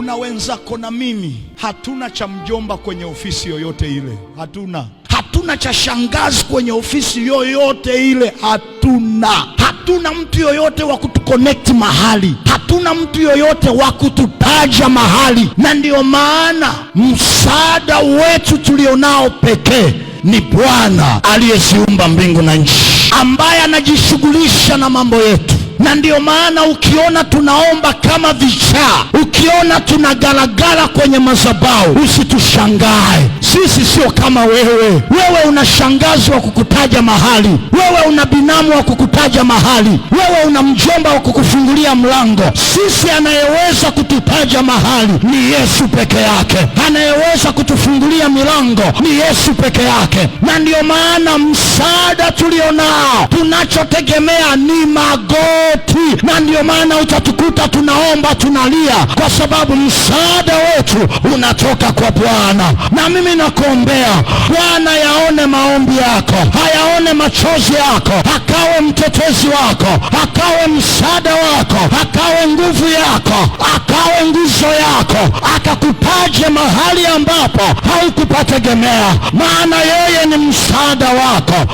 kuna wenzako na mimi hatuna cha mjomba kwenye ofisi yoyote ile, hatuna cha shangazi kwenye ofisi yoyote ile, hatuna mtu yoyote wa kutuconnect mahali, hatuna mtu yoyote wa kututaja mahali. Na ndio maana msaada wetu tulionao pekee ni Bwana aliyeziumba mbingu na nchi, ambaye anajishughulisha na mambo yetu. Na ndio maana ukiona tunaomba kama vichaa, ukiona tunagalagala kwenye madhabahu, usitushangae. Sisi sio kama wewe. Wewe una shangazi wa kukutaja mahali, wewe una binamu wa kukutaja mahali, wewe una mjomba wa kukufungulia mlango. Sisi anayeweza kututaja mahali ni Yesu peke yake, anayeweza kutufungulia milango ni Yesu peke yake. Na ndio maana msaada tulionao, tunachotegemea ni magoti. Na ndio maana utatukuta tunaomba, tunalia, kwa sababu msaada wetu unatoka kwa Bwana. Na mimi nakuombea Bwana yaone maombi yako, hayaone machozi yako, akawe mtetezi wako, akawe msaada wako, akawe nguvu yako, akawe nguzo yako, akakutaje mahali ambapo haukupategemea, maana yeye ni msaada wako.